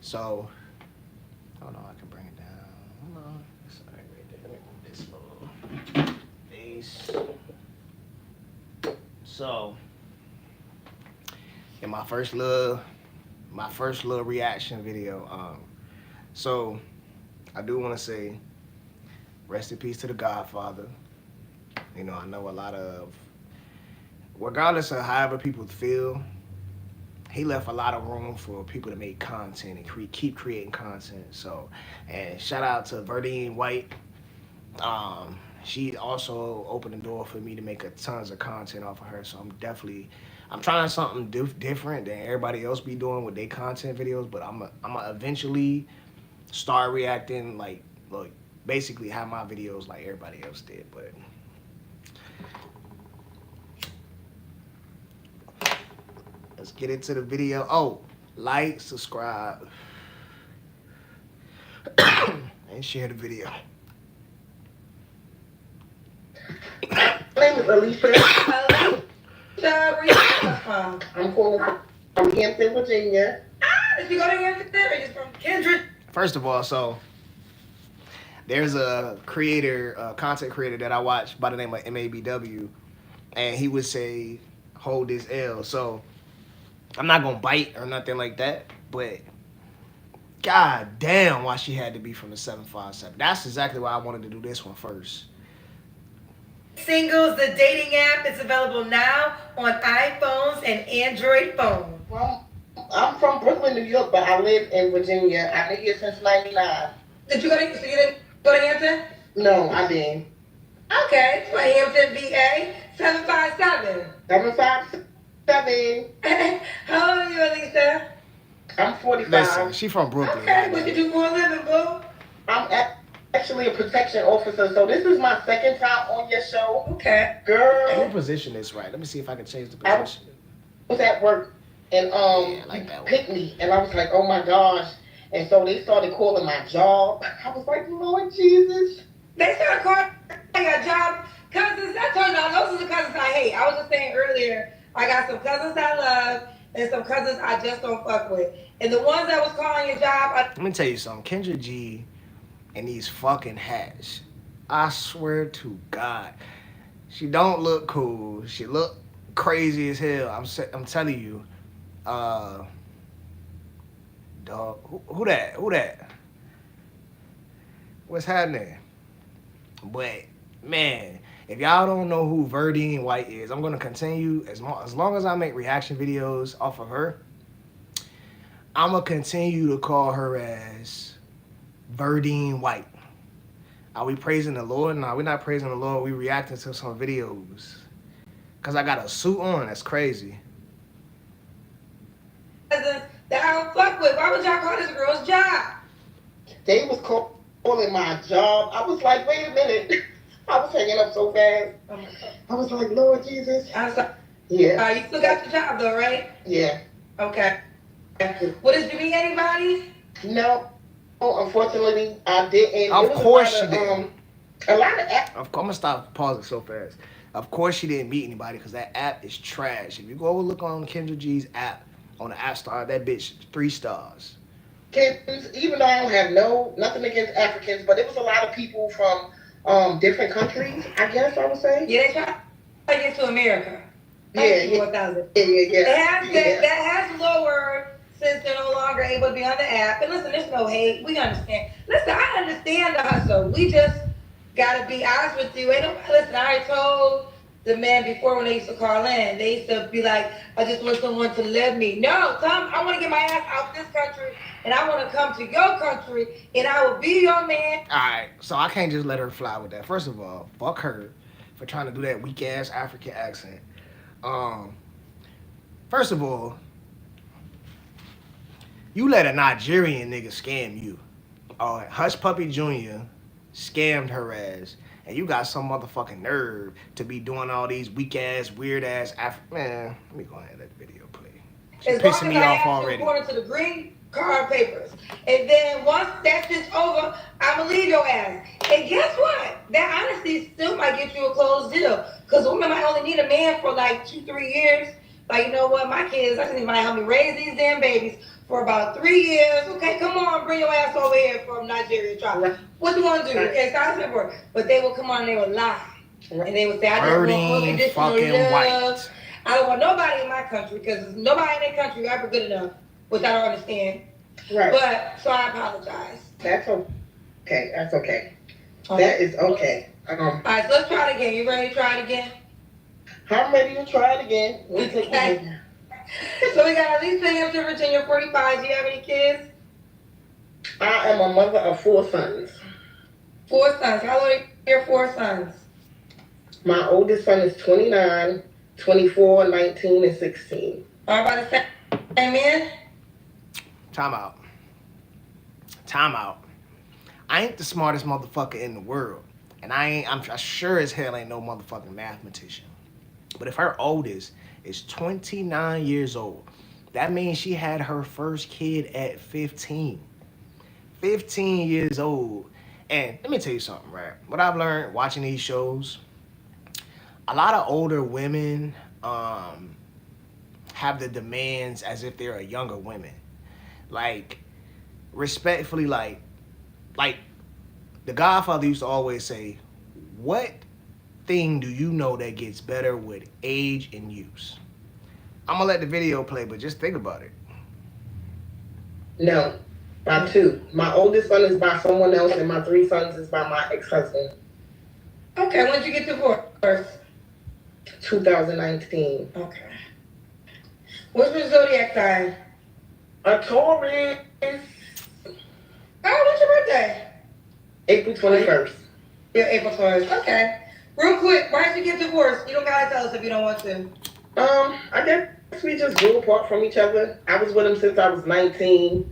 So, oh no, I can bring it down. Hold on. It's all right there. Let me move this little base. So, in my first little reaction video. So I do want to say, rest in peace to the Godfather. You know, I know a lot of, regardless of however people feel, he left a lot of room for people to make content and keep creating content. So, and shout out to Verdine White. She also opened the door for me to make tons of content off of her. So I'm trying something different than everybody else be doing with their content videos. But I'm eventually start reacting like basically how my videos like everybody else did. But let's get into the video. Oh, like, subscribe, and share the video. My name is Alicia. Alicia, where you from? I'm calling from Hampton, Virginia. Did you go to Hampton or you from Kendra? First of all, so there's a content creator that I watch by the name of MABW, and he would say, "Hold this L." So I'm not gonna bite or nothing like that, but god damn, why she had to be from the 757. That's exactly why I wanted to do this one first. Singles, the dating app, is available now on iPhones and Android phones. Well, I'm from Brooklyn, New York, but I live in Virginia. I've been here since '99. Did you go to? So you didn't go to Hampton? No, I didn't. Okay, so Hampton, VA, 757. 757. How old are you, Alicia? I'm 45. Listen, she from Brooklyn. Okay, what you do for a living, boo? I'm actually a protection officer, so this is my second time on your show. Okay. Girl. Let me position this right. Let me see if I can change the position. I was at work and like that picked me, and I was like, oh my gosh. And so they started calling my job. I was like, Lord Jesus. They started calling your job cousins. I told y'all, those are the cousins I hate. I was just saying earlier, I got some cousins I love and some cousins I just don't fuck with. And the ones that was calling your job, let me tell you something. Kendra G and these fucking hats. I swear to God, she don't look cool. She look crazy as hell. I'm telling you. Dog, who that? Who that? What's happening? But man, if y'all don't know who Verdine White is, I'm gonna continue as long as I make reaction videos off of her. I'm gonna continue to call her as Verdine White. Are we praising the Lord? No, we're not praising the Lord. We reacting to some videos. Cause I got a suit on. That's crazy. That I don't fuck with. Why would y'all call this girl's job? They was calling my job. I was like, wait a minute. I was hanging up so fast. I was like, Lord Jesus. Yeah. You still got your job though, right? Yeah. Okay. What did you meet anybody? No. Unfortunately, I didn't. Of course she didn't. A lot of I'm gonna stop pausing so fast. Of course she didn't meet anybody because that app is trash. If you go over look on Kendra G's app on the App Store, that bitch 3 stars. Even though I don't have nothing against Africans, but it was a lot of people from different countries, I guess I would say. Yeah, they try to get to America. Yeah. That has lowered since they're no longer able to be on the app. And listen, there's no hate. We understand. Listen, I understand the hustle. We just gotta be honest with you. Listen, I already told the men before when they used to call in, they used to be like, I just want someone to love me. No, Tom, I want to get my ass out this country and I want to come to your country and I will be your man. All right, so I can't just let her fly with that. First of all, fuck her for trying to do that weak ass African accent. First of all, you let a Nigerian nigga scam you. Hush Puppy Jr. scammed her ass. And you got some motherfucking nerve to be doing all these weak ass, weird ass man, let me go ahead and let the video play. She's pissing me off already. According to the green card papers. And then once that shit's over, I'ma leave your ass. And guess what? That honestly still might get you a closed deal. Because women might only need a man for like 2-3 years. Like, you know what, my kids, I just need somebody to help me raise these damn babies. for about 3 years. Okay, come on, bring your ass over here from Nigeria. Try. Right. What you want to do? Okay, so I said, but they would come on and they would lie. Right. And they would say, I just want unconditional love. I don't want nobody in my country because nobody in their country ever good enough, which I don't understand. Right. But, so I apologize. That's okay. That's okay. That is okay. Alright, so let's try it again. You ready to try it again? I'm ready to try it again. Okay. So we got Lisa Hampton, Virginia, 45. Do you have any kids? I am a mother of 4 sons. 4 sons. How old are your 4 sons? My oldest son is 29, 24, 19, and 16. All about the same man? Time out. Time out. I ain't the smartest motherfucker in the world. And I'm sure as hell ain't no motherfucking mathematician. But if her oldest is 29 years old, that means she had her first kid at 15. 15 years old. And let me tell you something, right? What I've learned watching these shows, a lot of older women have the demands as if they're a younger women. Like, respectfully, like the Godfather used to always say, what thing do you know that gets better with age and use? I'm gonna let the video play, but just think about it. No, by 2. My oldest son is by someone else, and my 3 sons is by my ex-husband. Okay, when did you get divorced? 2019. Okay. What's your zodiac sign? A Taurus. Oh, what's your birthday? April 21st. Yeah, April 21st. Okay. Real quick, why did you get divorced? You don't gotta tell us if you don't want to. I guess we just grew apart from each other. I was with him since I was 19.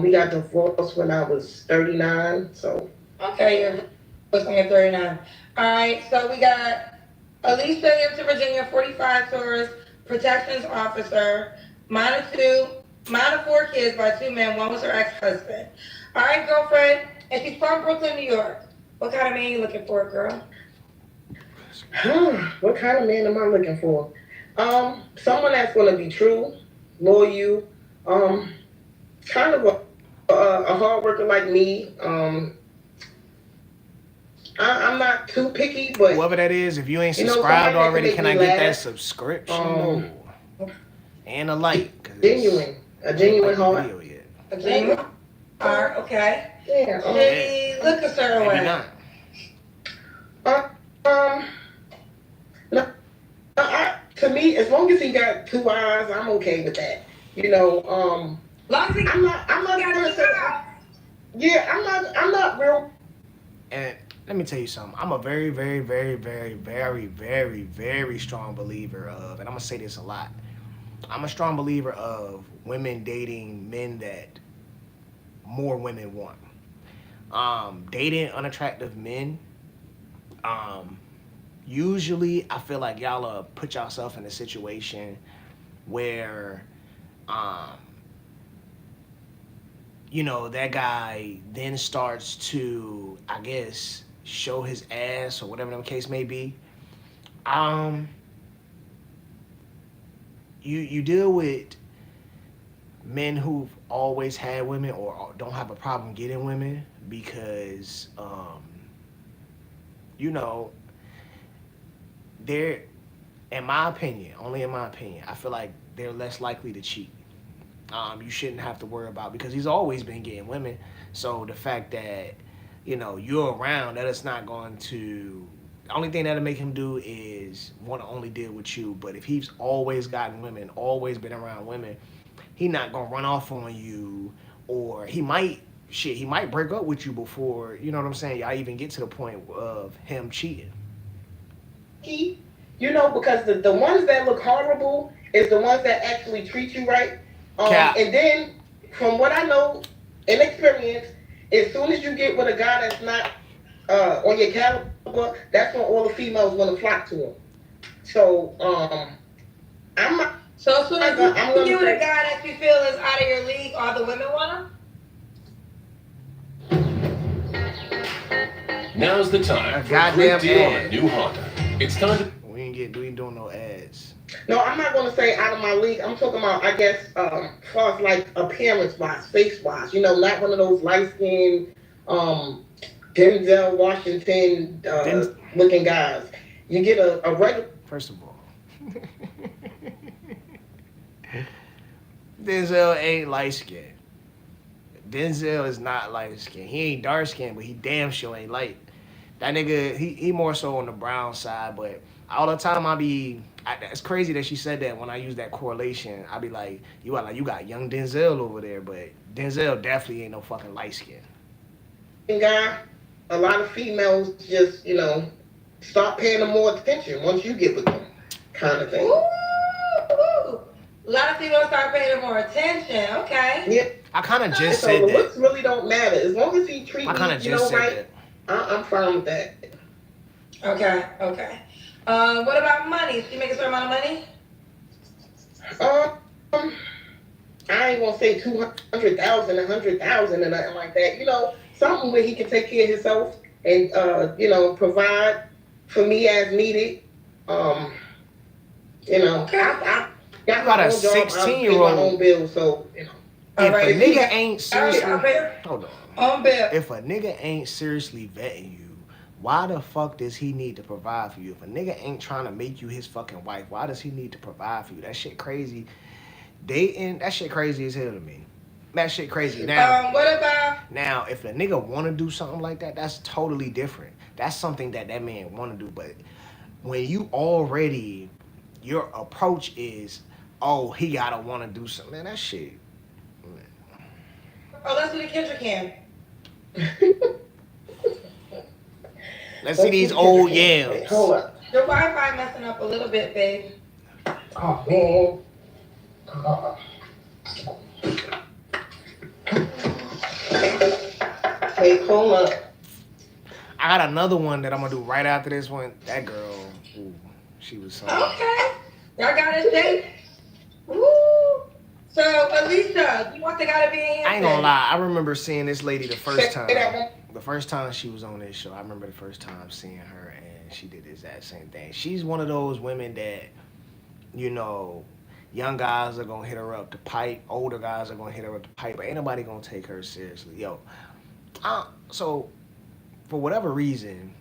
We got divorced when I was 39, so. Okay, you're listening at 39. Alright, so we got Alicia Hampton, Virginia, 45, Taurus, protections officer, mine of 4 kids by 2 men, 1 was her ex-husband. Alright, girlfriend, and she's from Brooklyn, New York. What kind of man you looking for, girl? What kind of man am I looking for? Someone that's gonna be true, loyal, kind of a hard worker like me. I'm not too picky, but whoever that is, if you ain't subscribed already, can I get that subscription? And a like. A genuine heart. A genuine heart, okay. Yeah. Maybe look a certain way. No, to me, as long as he got 2 eyes, I'm okay with that. You know, I'm not gonna say, I'm not real. And let me tell you something. I'm a very, very, very, very, very, very, very strong believer of, and I'm gonna say this a lot. I'm a strong believer of women dating men that more women want. Dating unattractive men, usually I feel like y'all put yourself in a situation where, that guy then starts to, I guess, show his ass or whatever the case may be. You deal with men who've always had women or don't have a problem getting women because, they're, in my opinion, only in my opinion, I feel like they're less likely to cheat. You shouldn't have to worry about, because he's always been getting women. So the fact that, you're around, that it's not going to, the only thing that'll make him do is want to only deal with you. But if he's always gotten women, always been around women, he not going to run off on you, or he might break up with you before, you know what I'm saying, y'all even get to the point of him cheating. Because the ones that look horrible is the ones that actually treat you right. And then, from what I know and experience, as soon as you get with a guy that's not on your caliber, that's when all the females want to flock to him. So, I'm not. So as soon as you get with a guy that you feel is out of your league, all the women want him? Now's the time for a great deal on a new Honda. It's time to... We ain't doing no ads. No, I'm not gonna say out of my league. I'm talking about, I guess, as far as like appearance wise, face wise. Not one of those light skinned, Denzel Washington looking guys. You get a regular. First of all, Denzel ain't light skinned. Denzel is not light skinned. He ain't dark skinned, but he damn sure ain't light. That nigga, he more so on the brown side, but all the time it's crazy that she said that when I use that correlation. I be like, you got young Denzel over there, but Denzel definitely ain't no fucking light skin. Guy, a lot of females just, start paying them more attention once you get with them, kind of thing. Ooh. A lot of females start paying them more attention. Okay. Yeah. I kind of just so said the that. looks really don't matter as long as he treats you, right. That. I'm fine with that. Okay. What about money? She make a certain amount of money? I ain't gonna say 200,000, 100,000, and nothing like that. Something where he can take care of himself and provide for me as needed. I got a 16-year-old. My own bills, so If a nigga ain't seriously, hold on. If a nigga ain't seriously vetting you, why the fuck does he need to provide for you? If a nigga ain't trying to make you his fucking wife, why does he need to provide for you? That shit crazy. Dating, that shit crazy as hell to me. That shit crazy. Now, what about? Now, if a nigga want to do something like that, that's totally different. That's something that man want to do. But when your approach is, oh, he gotta want to do something, man, that shit. Oh, let's do the Kendra can. Let's see these old yams. Hold up. Your Wi-Fi messing up a little bit, babe. Oh, man. Hey, hold up. I got another one that I'm gonna do right after this one. That girl, ooh, she was so. Okay. Y'all got a date? Woo. So, Alicia, you want the guy to be in here? I ain't gonna lie. I remember seeing this lady the first time. The first time she was on this show, I remember the first time seeing her, and she did the exact same thing. She's one of those women that, young guys are gonna hit her up to pipe, older guys are gonna hit her up to pipe, but ain't nobody gonna take her seriously. So for whatever reason,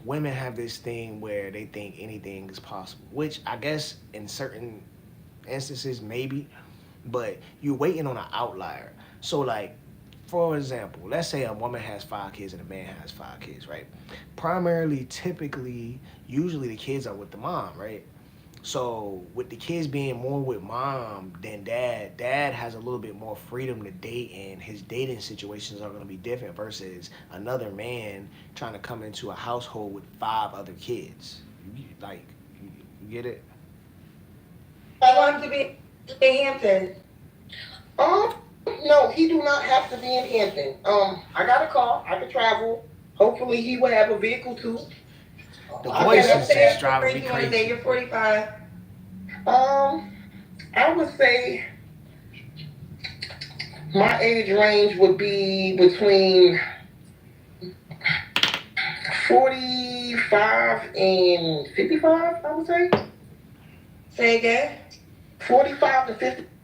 women have this thing where they think anything is possible, which I guess in certain instances maybe, but you're waiting on an outlier. So like, for example, let's say a woman has 5 kids and a man has 5 kids, right? Primarily, typically, usually the kids are with the mom, right? So with the kids being more with mom than dad has a little bit more freedom to date, and his dating situations are going to be different versus another man trying to come into a household with 5 other kids. You get it? I want him to be in Hampton. No, he do not have to be in Hampton. I got a car. I can travel. Hopefully, he will have a vehicle too. The voice is just driving me crazy. You're 45. I would say my age range would be between 45 and 55, I would say. Say again? 45 to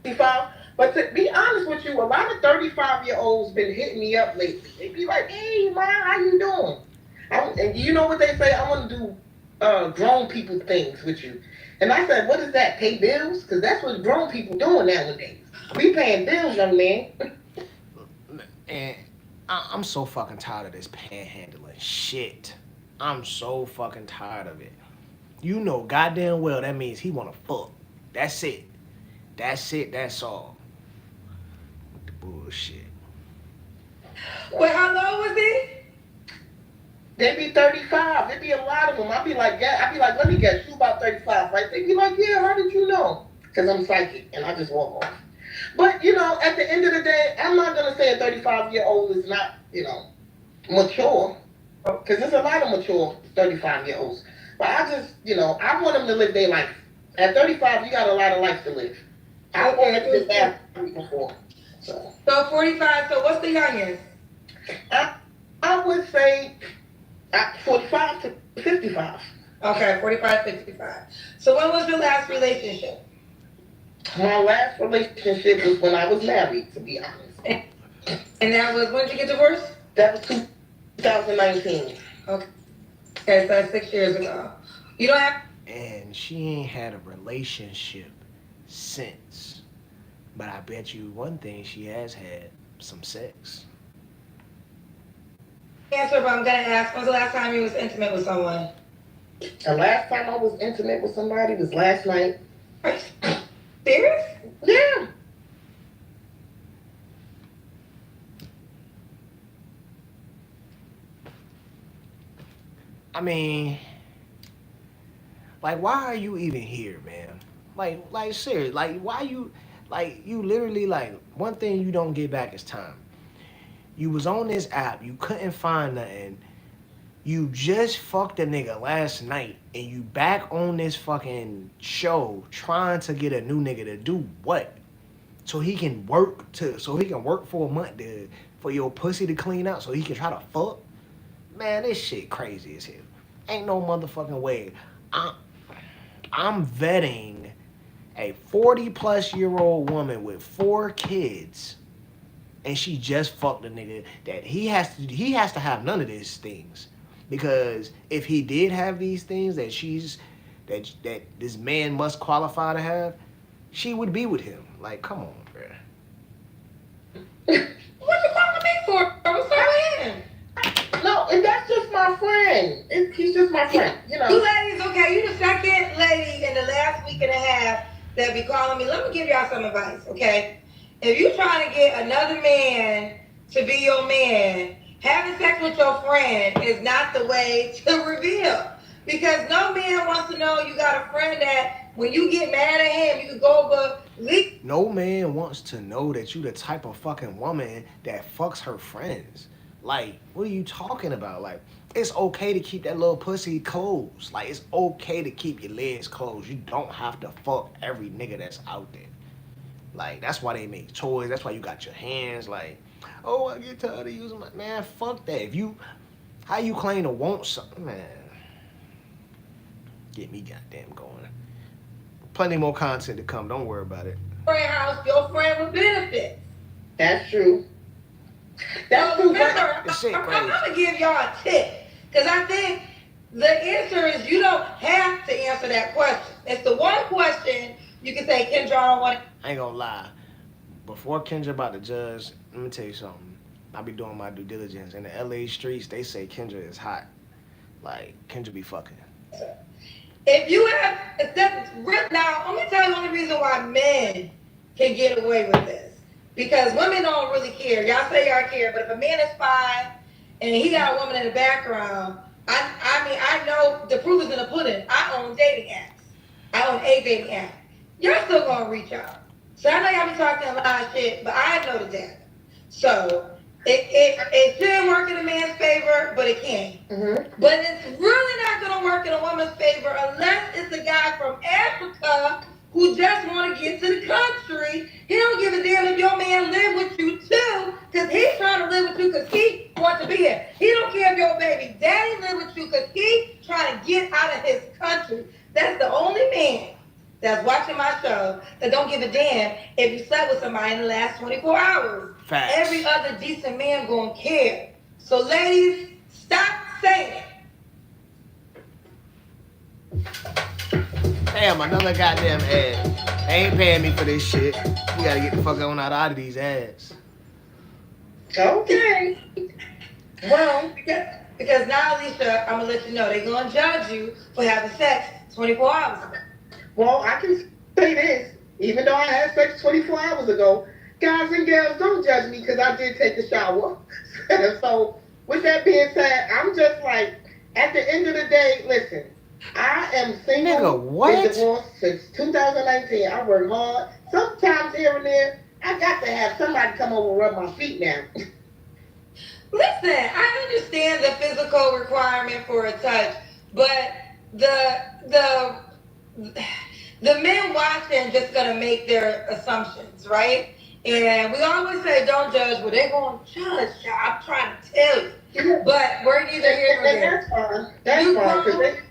55. But to be honest with you, a lot of 35-year-olds been hitting me up lately. They be like, hey, man, how you doing? And you know what they say? I want to do grown people things with you. And I said, what is that? Pay bills? Because that's what grown people doing nowadays. We paying bills, young man. And I'm so fucking tired of this panhandling shit. I'm so fucking tired of it. You know goddamn well that means he want to fuck. That's it. That's all. The bullshit. Well, how low was he? They be 35. There be a lot of them. I be like, let me guess, you about 35, right? They be like, yeah, how did you know? Because I'm psychic, and I just walk off. But, at the end of the day, I'm not going to say a 35-year-old is not, mature. Because there's a lot of mature 35-year-olds. But I just, I want them to live their life. At 35, you got a lot of life to live. I want to live that before. So 45, so what's the youngest? I would say 45 to 55. Okay, 45, 55. So when was your last relationship? My last relationship was when I was married, to be honest. And that was, when did you get divorced? That was 2019. Okay, so that's 6 years ago. You don't have. And she ain't had a relationship since. But I bet you one thing, she has had some sex. Answer, but I'm gonna ask. When's the last time you was intimate with someone? The last time I was intimate with somebody was last night. Are you serious? Yeah. I mean, like, why are you even here, man? Like, serious. Like, why you, like, you literally, like, one thing you don't get back is time. You was on this app, you couldn't find nothing. You just fucked a nigga last night, and you back on this fucking show trying to get a new nigga to do what? So he can work for a month for your pussy to clean out, so he can try to fuck. Man, this shit crazy as hell. Ain't no motherfucking way. I, I'm vetting a 40-plus-year-old woman with 4 kids, and she just fucked a nigga that he has to have none of these things, because if he did have these things that this man must qualify to have, she would be with him. Like, come on, bruh. What you calling me for? What's up with him? No, and that's just my friend. He's just my friend, you know. You ladies, okay, you the second lady in the last week and a half that be calling me. Let me give y'all some advice, okay? If you trying to get another man to be your man, having sex with your friend is not the way to reveal. Because no man wants to know you got a friend that when you get mad at him, you can go over. No man wants to know that you the type of fucking woman that fucks her friends. Like, what are you talking about? Like, it's okay to keep that little pussy closed. Like, it's okay to keep your legs closed. You don't have to fuck every nigga that's out there. Like, that's why they make toys. That's why you got your hands. Like, oh, I get tired of using my man. Fuck that. How you claim to want something, man? Get me goddamn going. Plenty more content to come. Don't worry about it. Friend house, your friend with benefits. That's true. That's So true. remember, I'm gonna give y'all a tip because I think the answer is you don't have to answer that question. It's the one question you can say, Kendra, I don't want. I ain't gonna lie. Before Kendra about to judge, let me tell you something. I be doing my due diligence. In the LA streets, they say Kendra is hot. Like, Kendra be fucking. If you have, now, let me tell you the only reason why men can get away with this. Because women don't really care. Y'all say y'all care, but if a man is fine and he got a woman in the background, I know the proof is in the pudding. I own dating apps. I own a dating app. Y'all still gonna reach out. So I know y'all be talking a lot of shit, but I know the data. So it should work in a man's favor, but it can't. Mm-hmm. But it's really not gonna work in a woman's favor unless it's a guy from Africa who just want to get to the country. He don't give a damn if your man live with you too, because he's trying to live with you because he wants to be here. He don't care if your baby daddy live with you because he's trying to get out of his country. That's the only man that's watching my show that don't give a damn if you slept with somebody in the last 24 hours. Facts. Every other decent man gonna care. So ladies, stop saying it. Damn, another goddamn ad. They ain't paying me for this shit. We gotta get the fuck on out of these ads. Okay. Well, because now, Alicia, I'm gonna let you know they're gonna judge you for having sex 24 hours ago. Well, I can say this. Even though I had sex 24 hours ago, guys and girls, don't judge me because I did take a shower. So, with that being said, I'm just like, at the end of the day, listen, I am single. Nigga, what? Been divorced since 2019. I work hard. Sometimes here and there, I got to have somebody come over and rub my feet now. Listen, I understand the physical requirement for a touch, but the men watching just gonna make their assumptions, right? And we always say don't judge, but they're gonna judge. I'm trying to tell you, but we're neither here nor there. That's fine. That's fine.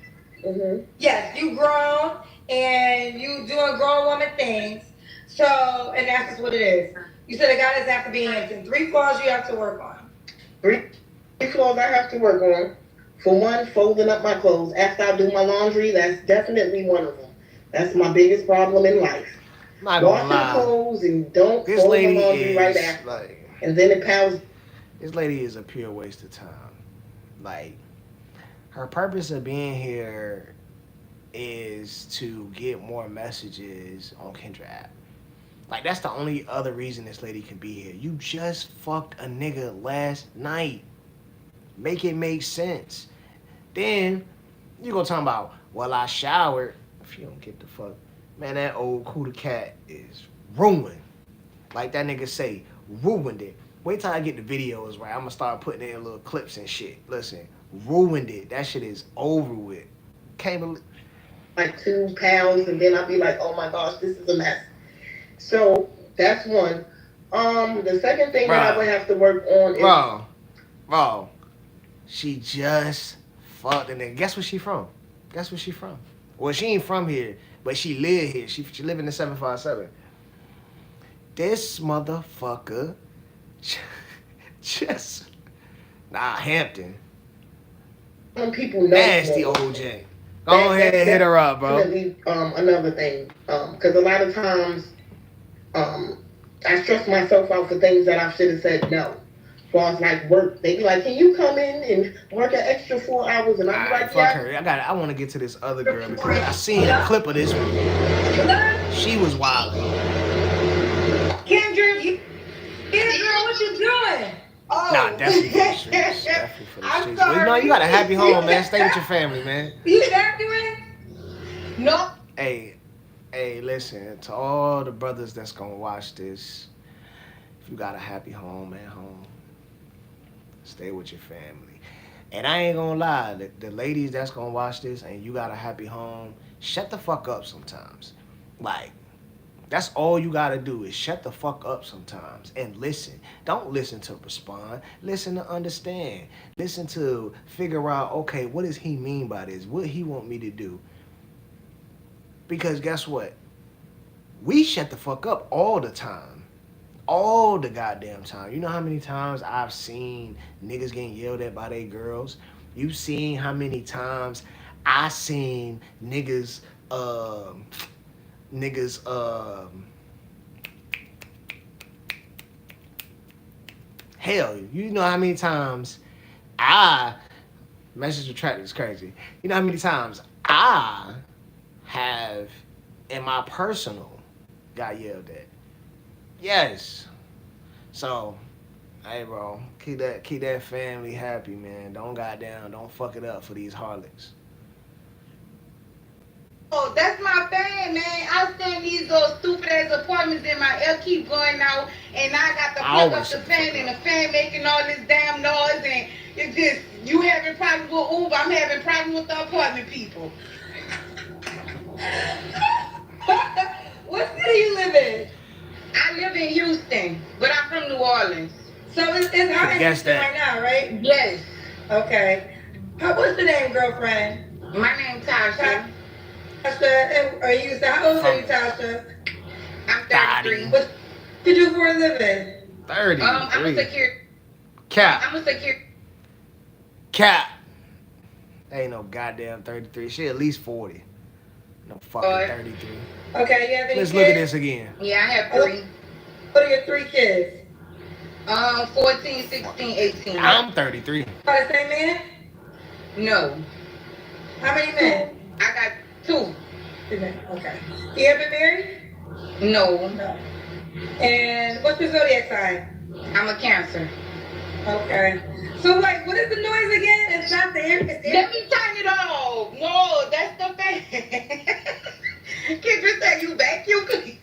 Mm-hmm. Yes, you grown and you doing grown woman things. So, and that's just what it is. You said the guy doesn't have to be handsome. 3 flaws you have to work on. Three flaws I have to work on. For one, folding up my clothes after I do my laundry. That's definitely one of them. That's my biggest problem in life. I'm not gonna Washing lie. clothes and don't This fold my lady laundry right is after, like, and then it piles. this lady is a pure waste of time. Like, her purpose of being here is to get more messages on Kendra. Like, that's the only other reason this lady can be here. You just fucked a nigga last night. Make it make sense. Then you gonna talk about, well, I showered. If you don't get the fuck, man, that old cooler cat is ruined. Like that nigga say, ruined it. Wait till I get the videos right. I'm gonna start putting in little clips and shit. Listen, ruined it. That shit is over with. Can't believe. Like 2 pounds, and then I'll be like, oh my gosh, this is a mess. So that's one. The second thing that I would have to work on is bro. She just fucked and then guess where she from? Guess where she from? Well, she ain't from here, but she live here. She live in the 757. This motherfucker just Hampton. People know nasty OJ. Go ahead and hit her up, bro. Another thing, because a lot of times, I stress myself out for things that I should have said no. As far as like work, they be like, "Can you come in and work an extra 4 hours?" And I be like, "Fuck yeah. her." I want to get to this other girl because I seen a clip of this one. She was wild. Kendra, Kendra, what you doing? Oh. Nah, definitely for the streets. Definitely for the streets. Well, you know, you got a happy home, man. Stay with your family, man. You vacuuming? No. Hey, listen, to all the brothers that's gonna watch this, if you got a happy home at home, stay with your family. And I ain't gonna lie, the ladies that's gonna watch this and you got a happy home, shut the fuck up sometimes. Like, that's all you gotta do is shut the fuck up sometimes and listen. Don't listen to respond. Listen to understand. Listen to figure out, okay, what does he mean by this? What he want me to do? Because guess what? We shut the fuck up all the time. All the goddamn time. You know how many times I've seen niggas getting yelled at by their girls? You seen how many times I seen niggas hell, you know how many times I message attract is crazy. You know how many times I have in my personal got yelled at. Yes. So, hey bro, keep that family happy, man. Don't fuck it up for these harlots. Oh, that's my fan, man. I stand these little stupid ass apartments and my air keep going out, and I got to plug up the fan, and the fan making all this damn noise, and it's just you having problems with Uber, I'm having problems with the apartment people. What city you live in? I live in Houston, but I'm from New Orleans. So it's hot in Houston right now, right? Yes. Okay. What's the name, girlfriend? My name's Tasha. Tasha, how old are you, Tasha? I'm 33. What you do for a living? 30. I'm a security. Cap. I'm a security. Cap. Ain't no goddamn 33. She at least 40. No fucking 33. Okay, you have any Let's kids? look at this again. Yeah, I have 3. What are your 3 kids? 14, 16, 18. I'm 33. Are the same man? No. How many men? I got 2. 2 men. Okay. You ever married? No. No. And what's your zodiac sign? I'm a Cancer. Okay. So, like, what is the noise again? It's not the air. Let me turn it off. No, that's the fan. Kendra said you vacuum clean.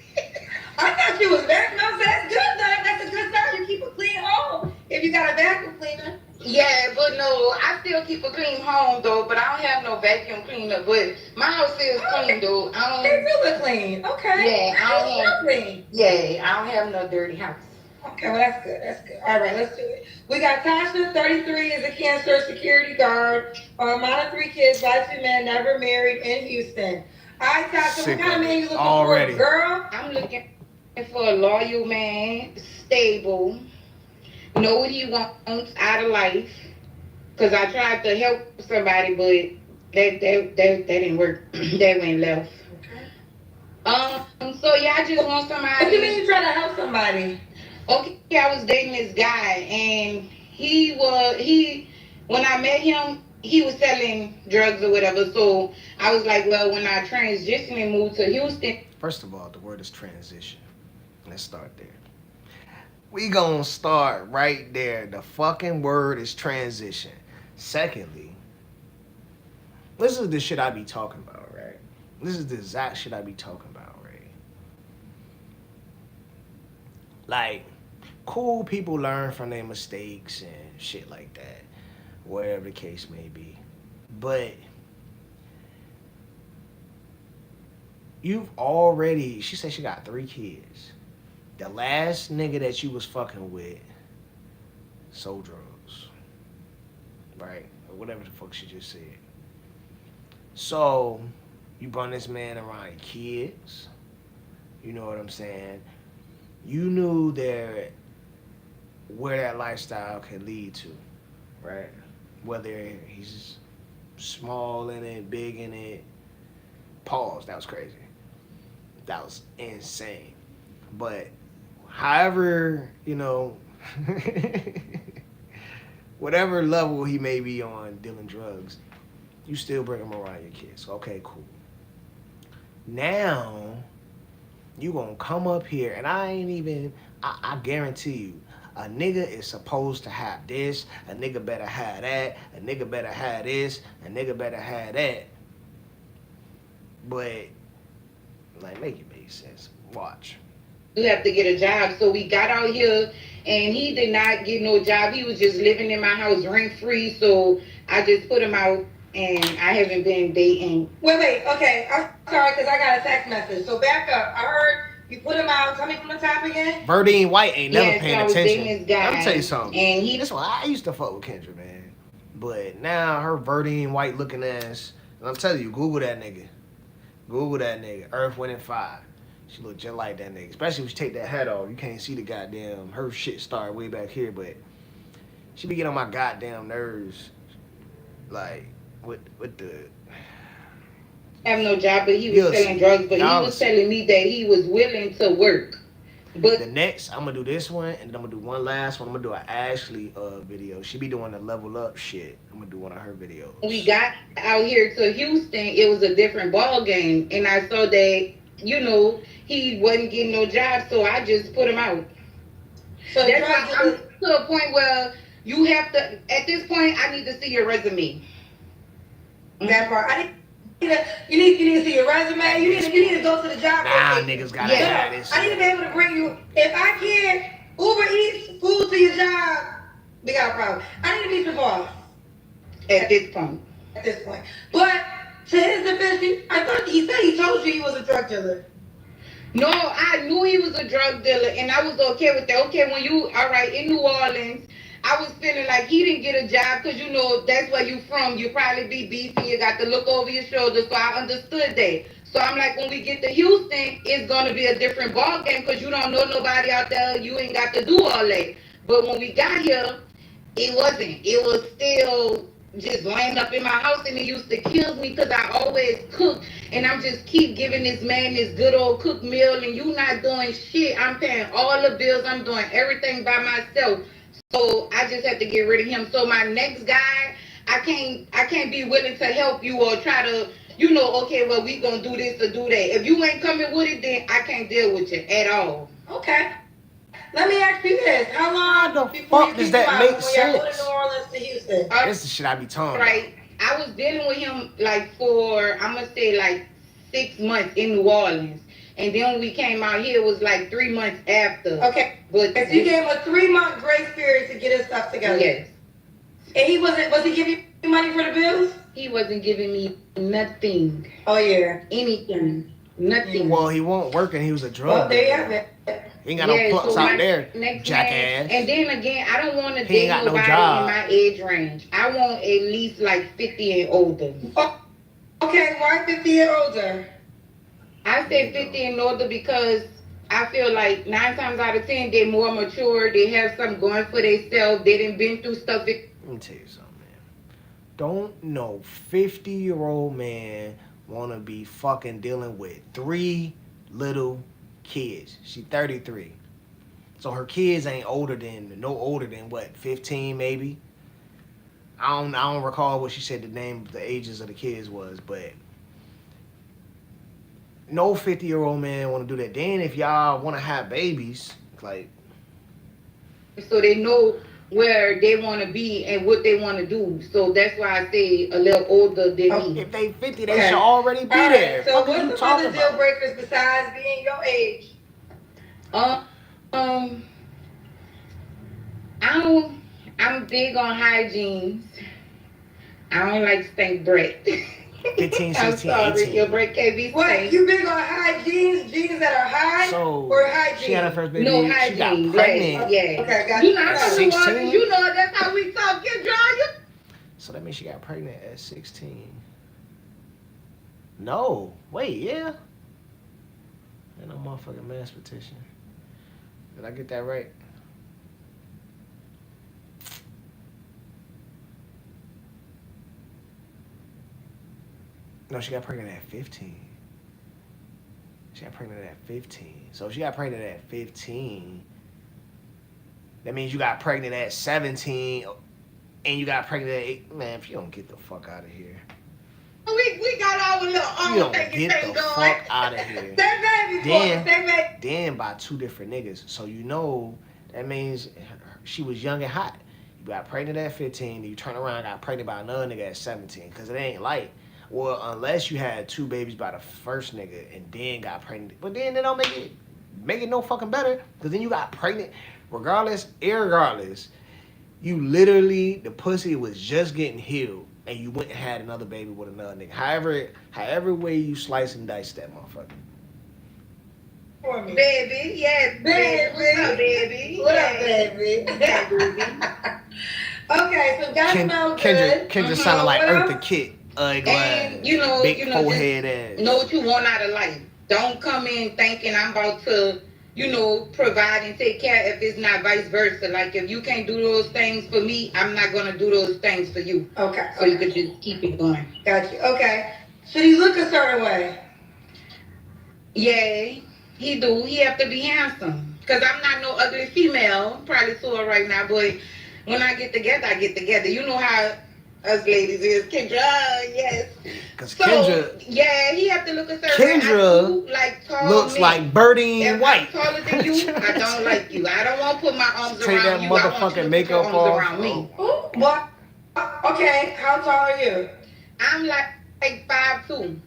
I thought you was vacuum. I said, that's good, though. That's a good sign. You keep a clean home if you got a vacuum cleaner. Yeah, but no, I still keep a clean home, though, but I don't have no vacuum cleaner. But my house is clean, though. They do look clean. Okay. Yeah, I don't have clean. Yeah, I don't have no dirty house. Okay, well that's good. That's good. All right, let's do it. We got Tasha, 33, is a cancer security guard. Mom of three kids by two men, never married in Houston. All right, Tasha, what Sick kind of of man it you looking for, already. girl? I'm looking for a loyal man, stable, know what he wants out of life. Cause I tried to help somebody, but that didn't work. That went left. Okay. So yeah, I just want What you mean somebody. you trying to help somebody? Okay, I was dating this guy, and he when I met him, he was selling drugs or whatever. So I was like, well, when I transitioned and moved to Houston, First of all, the word is transition. Let's start there. We gonna start right there. The fucking word is transition. Secondly, this is the shit I be talking about, right? This is the exact shit I be talking about, right? Like, cool people learn from their mistakes and shit like that, whatever the case may be. But you've already, she said she got 3 kids. The last nigga that you was fucking with sold drugs, right? Or whatever the fuck she just said. So, you brought this man around your kids. You know what I'm saying? You knew that where that lifestyle could lead to, right? Whether he's small in it, big in it. Pause. That was crazy. That was insane. But however, whatever level he may be on dealing drugs, you still bring him around your kids. Okay, cool. Now you gonna come up here, and I ain't even. I guarantee you, a nigga is supposed to have this. A nigga better have that. A nigga better have this. A nigga better have that. But like, make it make sense. Watch. you have to get a job. So we got out here, and he did not get no job. He was just living in my house rent free. So I just put him out, and I haven't been dating. Wait. Okay, I'm sorry because I got a text message. So back up. I heard you put him out. Tell me from the top again. Verdine White ain't never Yeah, so paying I was dating attention. this guy, Let me tell you something. and he That's why I used to fuck with Kendra, man. But now her Verdine White looking ass, and I'm telling you, Google that nigga. Google that nigga. Earth, Wind, and Fire. She look just like that nigga. Especially when she take that hat off. You can't see the goddamn, her shit start way back here, but she be getting on my goddamn nerves. Like, with the... have no job, but he was selling drugs. But he was telling me that he was willing to work. But the next, I'm gonna do this one, and then I'm gonna do one last one. I'm gonna do an Ashley video. She be doing the level up shit. I'm gonna do one of her videos. we got out here to Houston, it was a different ball game, and I saw that he wasn't getting no job, so I just put him out. So that's why I'm to a point where you have to. At this point, I need to see your resume. That part. You need to see your resume. You need to go to the job. Nah, niggas gotta have this. I need to be able to bring you. If I can't Uber Eats food to your job, we got a problem. I need to be the boss At this point. At this point. But to his defense, I thought he said he told you he was a drug dealer. No, I knew he was a drug dealer, and I was okay with that. Okay, when you all right in New Orleans, I was feeling like he didn't get a job because that's where you from. You probably be beefy. You got to look over your shoulder. So I understood that. So I'm like, when we get to Houston, it's gonna be a different ball game because you don't know nobody out there. You ain't got to do all that. But when we got here, it wasn't. It was still just laying up in my house, and it used to kill me because I always cook, and I'm just keep giving this man this good old cooked meal, and you not doing shit. I'm paying all the bills. I'm doing everything by myself. So I just have to get rid of him. So my next guy, I can't be willing to help you or try to, okay, well, we gonna do this or do that. If you ain't coming with it, then I can't deal with you at all. Okay. Let me ask you this: how long the fuck does that make sense? Go to New Orleans to Houston. This is the shit I be talking right. I was dealing with him for I'm gonna say 6 months in New Orleans, and then when we came out here, it was 3 months after. Okay, but so you gave him a 3-month grace period to get his stuff together. Yes. And was he giving you money for the bills? He wasn't giving me nothing. Oh yeah, anything. Nothing. Well, he won't work and he was a Well, drug there you dealer. have it. He ain't got no plucks So out my there, next man, jackass. and then again, I don't want to He ain't date got no nobody in job. my age range. I want at least like 50 and older. Okay, why 50 and older? I say 50 and older because I feel like 9 times out of 10 they're more mature. They have something going for themselves. They done been through stuff. Let me tell you something, man. Don't no 50-year-old man want to be fucking dealing with 3 kids. She 33. So her kids ain't no older than what, 15 maybe? I don't recall what she said the ages of the kids was, but no 50-year-old man want to do that. Then if y'all want to have babies, like, So they know where they want to be and what they want to do. So that's why I say a little older than me. if they 50, they should already be there. So Fuck what's you some talking other deal about? breakers besides being your age? Um, um, I don't. I'm big on hygiene. I don't like stink breath. 15, I'm 16, sorry, 18. your breath can't be What, stank. you big on high jeans, jeans that are high, So or high she had her jeans? first baby. No She got hygiene. pregnant. Yeah. Okay, got You you. know, I'm At from New Orleans. 16? You know, that's how we talk. Kendra. So that means she got pregnant at 16. No. Wait, yeah. Ain't no motherfucking mass petition. Did I get that right? No, she got pregnant at 15. She got pregnant at 15. So if she got pregnant at 15, that means you got pregnant at 17 and you got pregnant at 8. Man, if you don't get the fuck out of here. We got our little You don't get the fuck out of here. Then by 2 different niggas. So you know that means she was young and hot. You got pregnant at 15, then you turn around and got pregnant by another nigga at 17. Because it ain't like, well, unless you had 2 babies by the first nigga and then got pregnant. But then they don't make it no fucking better. Because then you got pregnant. Irregardless, you literally, the pussy was just getting healed. And you went and had another baby with another nigga. However way you slice and dice that motherfucker. Baby, yeah, baby. What's up, baby? What up, baby? Okay, so that smells good. Kendra sounded like Eartha Kitt. And you know, big forehead ass. Know what you want out of life. Don't come in thinking I'm about to, provide and take care if it's not vice versa. Like if you can't do those things for me, I'm not gonna do those things for you. Okay. So you could just keep it going. Got you. Okay. Should he look a certain way? Yeah, he do. He have to be handsome. Cause I'm not no ugly female. Probably sore right now, but when I get together, I get together. You know how us ladies is. Kendra, yes. Cause So, Kendra, yeah, he have to look a certain way. Kendra like tall looks men. like Verdine If White. I'm taller than you, I don't like you. I don't want to put my arms Take around that you. I want you motherfucking to put makeup your arms off. around me. Oh, what? Okay, how tall are you? I'm like 5'2".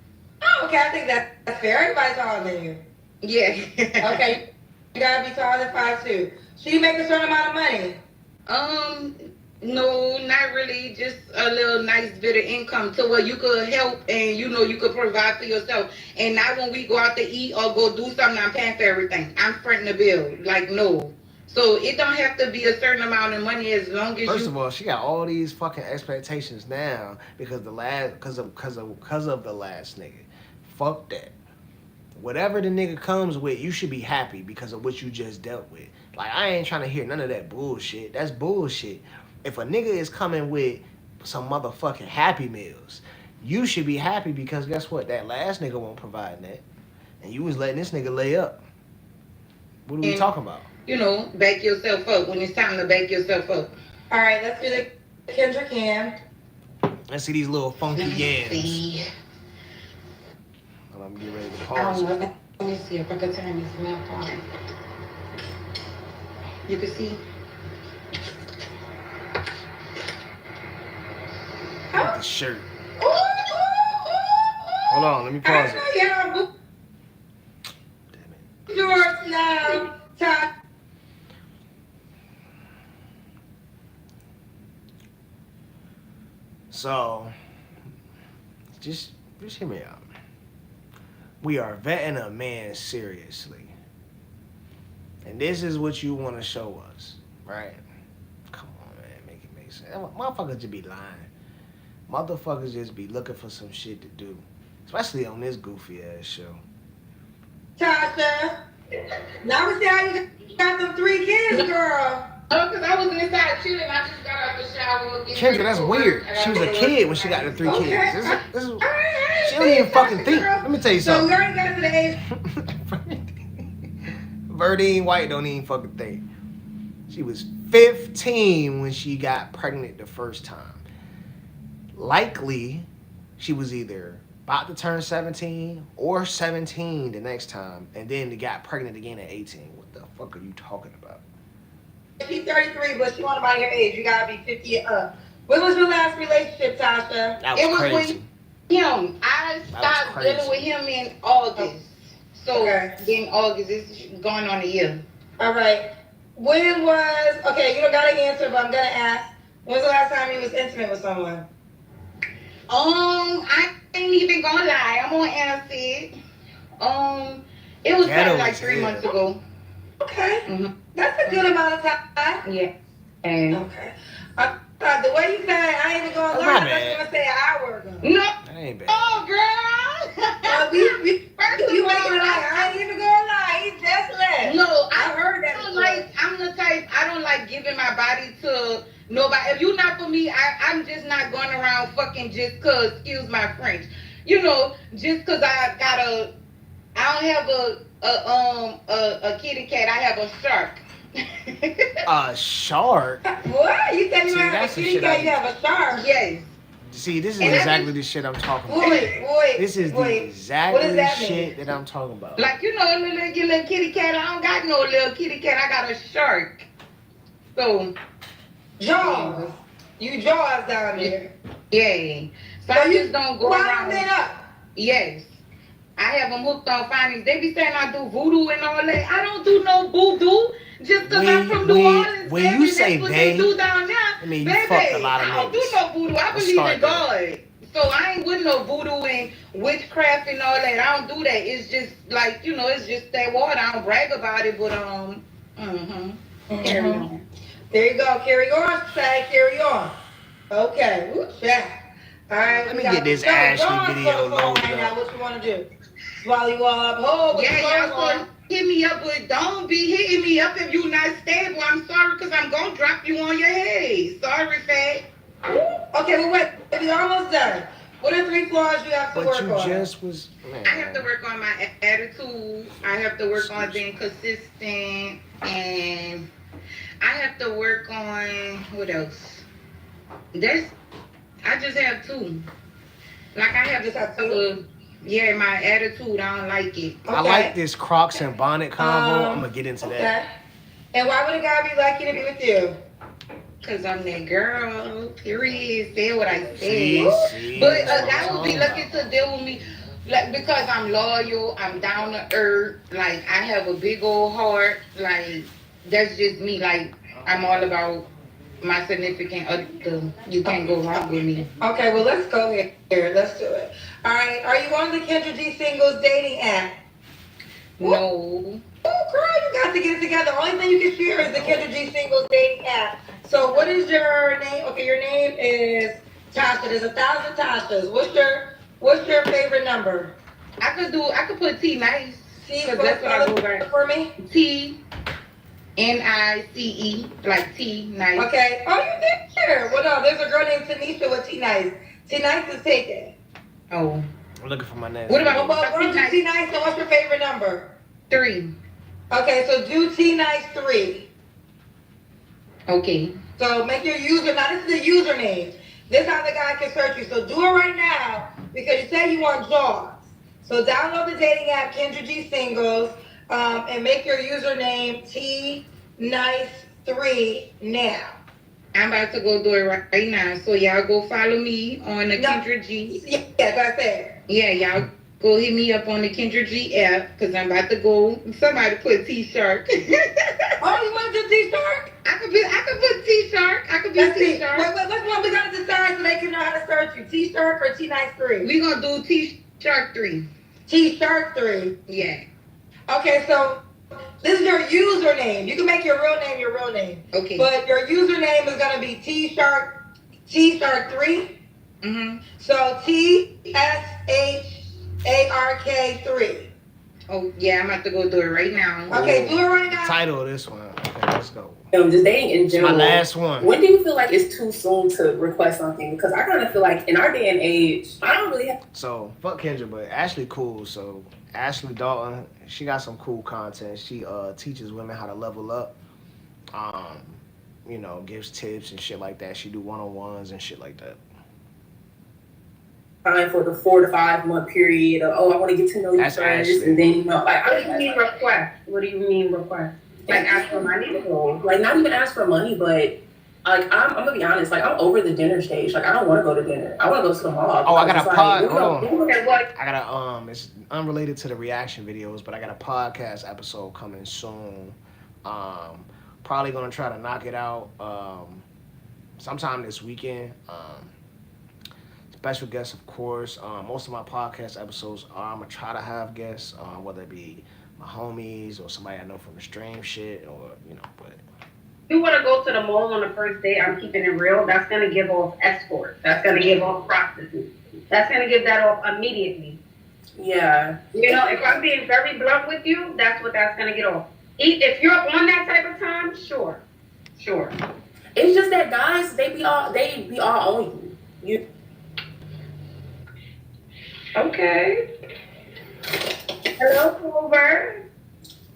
Oh, okay, I think that's fair. Everybody's taller than you. Yeah. Okay, you gotta be taller than 5'2". So you make a certain amount of money? No, not really. Just a little nice bit of income to where you could help and you could provide for yourself. And not when we go out to eat or go do something, I'm paying for everything. I'm fronting the bill. Like no. So it don't have to be a certain amount of money as long as First of all, she got all these fucking expectations now because of the last nigga. Fuck that. Whatever the nigga comes with, you should be happy because of what you just dealt with. Like, I ain't trying to hear none of that bullshit. That's bullshit. If a nigga is coming with some motherfucking Happy Meals, you should be happy because guess what? That last nigga won't provide that. And you was letting this nigga lay up. What are we talking about? Back yourself up when it's time to back yourself up. All right, let's do the Kendra Cam. Let's see these little funky yams. See. I'm getting ready to I pause. don't know. Let me see if I can turn this map on. You can see. Look at the shirt. Ooh, ooh, ooh, ooh. Hold on, let me pause it. I know you're George now. Time. So, just hear me out. We are vetting a man seriously. And this is what you want to show us, right? Come on, man. Make it make sense. Motherfuckers just be lying. Motherfuckers just be looking for some shit to do. Especially on this goofy ass show. Tasha, now we see how you got them 3 kids, girl. Oh, because I was inside chilling. I just got out the shower. Kendra, that's weird. She was a kid when she got the 3 kids. She don't even fucking think. Let me tell you So something. we already got to the age. Verdine White don't even fucking think. She was 15 when she got pregnant the first time. Likely, she was either about to turn 17 or 17 the next time, and then got pregnant again at 18. What the fuck are you talking about? She's 33, but she want about your age. You gotta be 50 and up. When was your last relationship, Tasha? That was crazy. Him. I stopped dealing with him in August. So in August, it's going on a year. All right. When was okay? You don't gotta answer, but I'm gonna ask. When was the last time you was intimate with someone? I ain't even gonna lie. I'm gonna answer it. It was probably like 3 months ago. Okay. Mm-hmm. That's a good amount of time. Yeah. And okay. The way you said I ain't even gonna lie, I was gonna say an hour ago. No. That ain't bad. Oh, girl. You making it like I ain't even gonna lie. He just left. No, I heard that. I'm the type. I don't like giving my body to nobody. If you're not for me, I'm just not going around fucking just cause. Excuse my French. You know, just cause I don't have a kitty cat. I have a shark. A shark? What? You said you have a kitty cat, you have a shark? Yes. See, this is exactly the shit I'm talking about. This is exactly the shit that I'm talking about. Like, you know, your little kitty cat. I don't got no little kitty cat. I got a shark. So, Jaws. You Jaws down there. Yeah. So I just don't go around. It up. Yes. I have them hooked on findings. They be saying I do voodoo and all that. I don't do no voodoo. Just because I'm from New Orleans, when you say that's what they do down there. I mean, you baby, fucked a lot of I don't niggas. do no voodoo. I believe in God. So I ain't with no voodoo and witchcraft and all that. I don't do that. It's just like, you know, it's just that water. I don't brag about it, but carry on. There you go. Carry on, say carry on. Okay. Ooh, yeah. All right. Let me get this Ashley video loaded right up. now. What you want to do? Swallow you all up whole. Yeah, y'all hit me up, but don't be hitting me up if you're not stable. I'm sorry, because I'm going to drop you on your head. Sorry, fat. Okay, well, wait. We're almost done. What are 3 flaws you have to work on? But you just was, man. I have to work on my attitude. I have to work on being consistent. And I have to work on, what else? I just have 2. Like, I have to, yeah, my attitude, I don't like it. Okay. I like this Crocs and bonnet combo. I'm going to get into that. And why would a guy be lucky to be with you? Because I'm that girl, period. Say what I said. See, but a guy would be lucky to deal with me, like, because I'm loyal, I'm down to earth, like, I have a big old heart, like, that's just me, like, I'm all about my significant other. You can't go wrong with me. Okay, well, let's go here. Let's do it. All right, are you on the Kendra G Singles dating app? No. Oh, girl, you got to get it together. The only thing you can share is the Kendra G Singles dating app. So what is your name? Okay, your name is Tasha. There's 1,000 Tashas. What's your favorite number? I could put T nice. T, because that's what I go by. For me? T. Nice, like T nice. Okay. Oh, you did there. Well, no, there's a girl named Tanisha with T nice. T nice is taken. Oh. I'm looking for my name. What about T nice? So what's your favorite number? 3. Okay, so do T nice 3. Okay. So make your user. Now this is the username. This is how the guy can search you. So do it right now because you said you want Jaws. So download the dating app Kendra G Singles and make your username T-Nice3 now. I'm about to go do it right now. So y'all go follow me on the Kendra G. Yes, I said. Yeah, y'all go hit me up on the Kendra G app because I'm about to go. Somebody put T-Shark. Oh, you want to do T-Shark? I could put T-Shark. I could be T-Shark. Wait, what's one we got to decide so they can know how to search you? T-Shark or T-Nice3? We gonna do T-Shark 3. T-shirt 3. Yeah. Okay, so this is your username. You can make your real name your real name. Okay. But your username is gonna be T-shirt 3. So TSHARK 3. Oh yeah, I'm about to go do it right now. Okay, do it right now. Title of this one. Okay, let's go. Just dating in general. My last one. When do you feel like it's too soon to request something? Because I kind of feel like in our day and age, I don't really have. So fuck Kendra, but Ashley cool. So ashleydalton, she got some cool content. She teaches women how to level up. Gives tips and shit like that. She do one-on-ones and shit like that. Time for the 4 to 5 month period of, I want to get to know you That's first, Ashley. and then What do you mean request? What do you mean request? Like ask for money? like not even ask for money, but like I'm gonna be honest, like I'm over the dinner stage. Like I don't want to go to dinner. I want to go to the mall. Oh, I got a pod. Hold on. Okay, what? I got a it's unrelated to the reaction videos, but I got a podcast episode coming soon. Probably gonna try to knock it out sometime this weekend. Special guests, of course. Most of my podcast episodes I'm gonna try to have guests, whether it be my homies or somebody I know from the stream shit, or but. You want to go to the mall on the first day, I'm keeping it real, that's going to give off escort. That's going to give off prostitute. That's going to give that off immediately. Yeah. If I'm being very blunt with you, that's what that's going to get off. If you're on that type of time, sure. It's just that guys, they be all on you. Okay. Hello, Clover.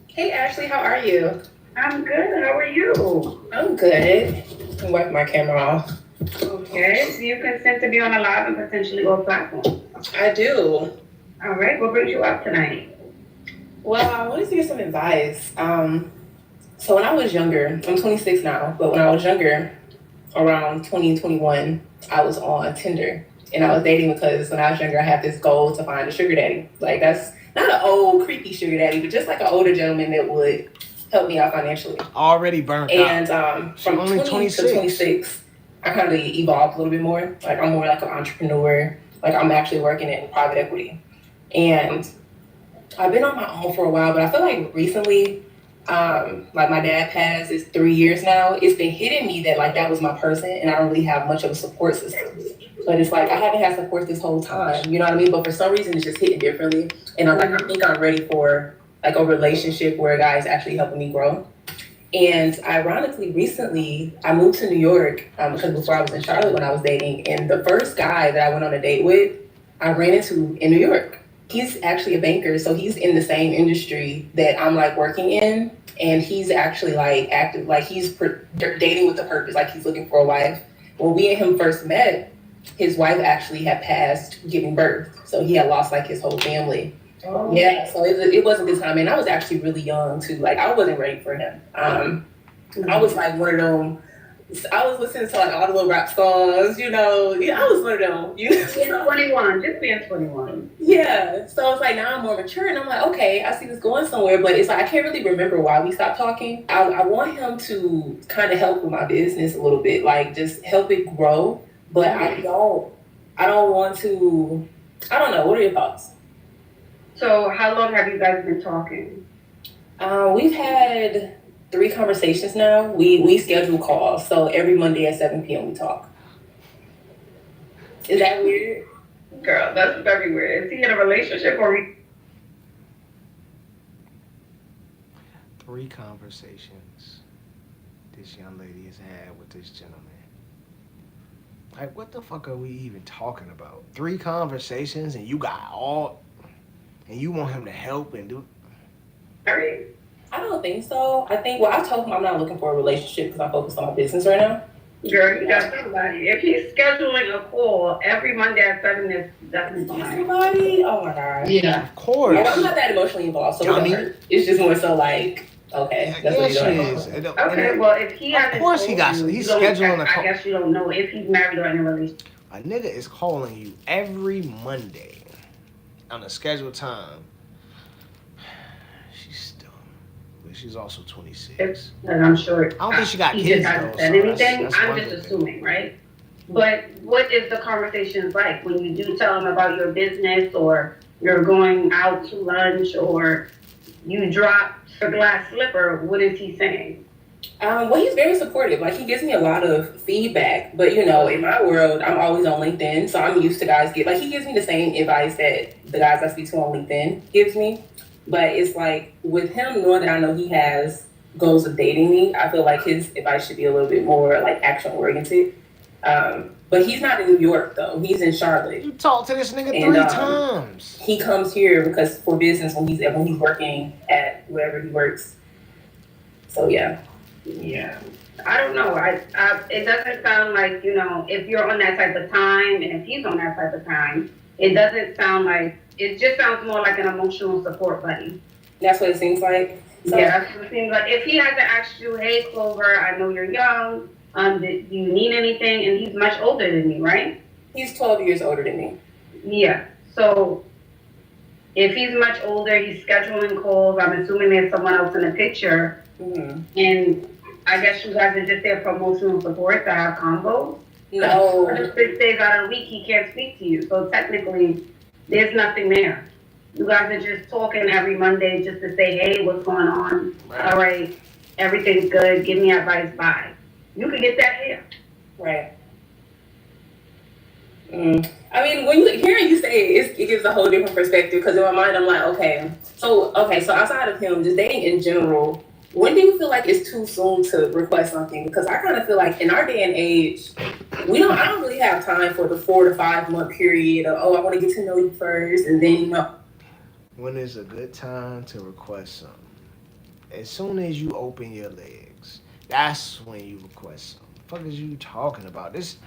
Hey Ashley, how are you? I'm good. How are you? I'm good. I'm wiping my camera off. Okay. So you consent to be on a live and potentially all platforms. I do. All right. What brings you up tonight? Well, I wanted to get some advice. So when I was younger, I'm 26 now, but when I was younger, around 2021, I was on Tinder. And I was dating because when I was younger, I had this goal to find a sugar daddy. Like, that's not an old, creepy sugar daddy, but just like an older gentleman that would help me out financially. Already burnt out. And from only 20 to 26, I kind of evolved a little bit more. Like, I'm more like an entrepreneur. Like, I'm actually working in private equity. And I've been on my own for a while, but I feel like recently, like my dad passed, it's 3 years now. It's been hitting me that like that was my person and I don't really have much of a support system. But it's like I haven't had support this whole time, you know what I mean? But for some reason it's just hitting differently. And I'm like, I think I'm ready for like a relationship where a guy is actually helping me grow. And ironically, recently I moved to New York because before I was in Charlotte when I was dating. And the first guy that I went on a date with, I ran into in New York. He's actually a banker, so he's in the same industry that I'm like working in, and he's actually like active, like he's dating with a purpose, like he's looking for a wife. When we and him first met, his wife actually had passed giving birth, so he had lost like his whole family. Oh. Yeah, so it wasn't good time, and I was actually really young too. Like I wasn't ready for him. I was like one of them. I was listening to like all the little rap songs, I was one of them. Just being 21. Yeah. So it's like now I'm more mature and I'm like, okay, I see this going somewhere, but it's like I can't really remember why we stopped talking. I want him to kind of help with my business a little bit, like just help it grow. But I don't want to. I don't know. What are your thoughts? So how long have you guys been talking? We've had 3 conversations now. We schedule calls, so every Monday at 7 p.m. we talk. Is that weird? Girl, that's very weird. Is he in a relationship or? 3 conversations this young lady has had with this gentleman. Like, what the fuck are we even talking about? 3 conversations and you want him to help and do. Sorry. I don't think so. I told him I'm not looking for a relationship because I'm focused on my business right now. Girl, you got somebody. If he's scheduling a call every Monday at 7, that's definitely fine. Everybody? Oh my God. Yeah. Of course. Like, I'm not that emotionally involved, so it's just more so like, okay, that's what you're doing. Okay, well, if he has, of course he's scheduling a call. I guess you don't know if he's married or in a relationship. A nigga is calling you every Monday on a scheduled time. She's also 26. And I'm sure. I don't think she got he kids just though. hasn't said anything. I'm just assuming, right? But what is the conversations like when you do tell him about your business or you're going out to lunch, or you drop a glass slipper, what is he saying? Well, he's very supportive. Like, he gives me a lot of feedback. But you know, in my world, I'm always on LinkedIn, so I'm used to guys get like he gives me the same advice that the guys I speak to on LinkedIn gives me. But it's like with him, knowing that I know he has goals of dating me, I feel like his advice should be a little bit more like action oriented. But he's not in New York though. He's in Charlotte. You talked to this nigga And 3 times. he comes here because for business when he's working at wherever he works. So yeah. Yeah. I don't know. It doesn't sound like, if you're on that type of time and if he's on that type of time, it doesn't sound like, it just sounds more like an emotional support buddy. That's what it seems like. So, yeah, that's what it seems like. If he hasn't asked you, hey, Clover, I know you're young, do you need anything? And he's much older than me, right? He's 12 years older than me. Yeah. So if he's much older, he's scheduling calls. I'm assuming there's someone else in the picture. Mm-hmm. And I guess you guys are just there for emotional support to have combos. No. 6 days out of the week, he can't speak to you. So technically, there's nothing there. You guys are just talking every Monday just to say, hey, what's going on? Right. All right, everything's good. Give me advice. Bye. You can get that here. Right. I mean, when hearing you say it, it gives a whole different perspective because in my mind, I'm like, so outside of him, just dating in general, when do you feel like it's too soon to request something? Because I kind of feel like in our day and age, I don't really have time for the 4 to 5 month period of, I want to get to know you first and then, When is a good time to request something? As soon as you open your legs, that's when you request something. What the fuck is you talking about? This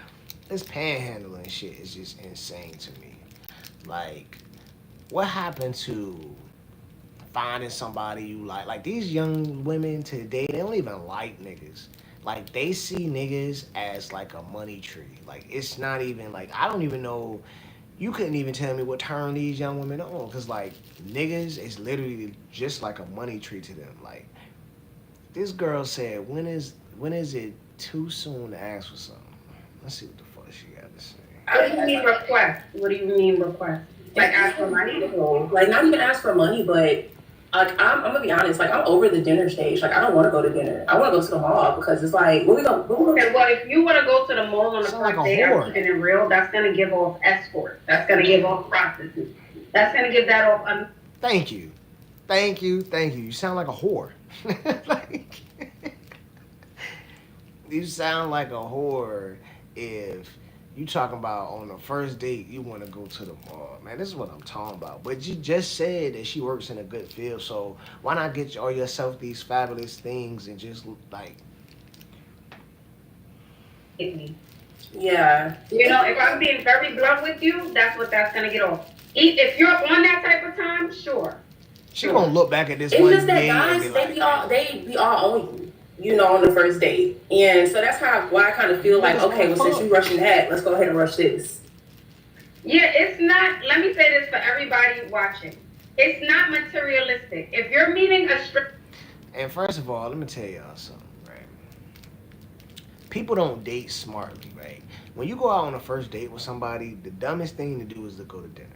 panhandling shit is just insane to me. Like, what happened to finding somebody you like? Like, these young women today, they don't even like niggas. Like, they see niggas as like a money tree. Like, it's not even like, I don't even know. You couldn't even tell me what turn these young women on. Because, like, niggas is literally just like a money tree to them. Like, this girl said, when is it too soon to ask for something? Let's see what the fuck she got to say. What do you mean request? What do you mean request? Like ask for money? Like, not even ask for money, but like I'm gonna be honest, like I'm over the dinner stage. Like I don't want to go to dinner. I want to go to the mall because it's like, where we go? Okay, well, if you want to go to the mall on the first day, I'm keeping it real. That's gonna give off escort. That's gonna give off prostitute. That's gonna give that off. Thank you. You sound like a whore. Like, you sound like a whore if you talking about on the first date you want to go to the mall. Man, this is what I'm talking about. But you just said that she works in a good field, so why not get yourself these fabulous things and just like... Yeah. If I'm being very blunt with you, that's gonna get off. If you're on that type of time, sure. She gonna look back at this it's one just that day guys, and be they be all on you, on the first date. And so that's why I kind of feel like, okay, well, since you rushing that, let's go ahead and rush this. Yeah, it's not, let me say this for everybody watching. It's not materialistic. If you're meeting a And first of all, let me tell y'all something, right? People don't date smartly, right? When you go out on a first date with somebody, the dumbest thing to do is to go to dinner.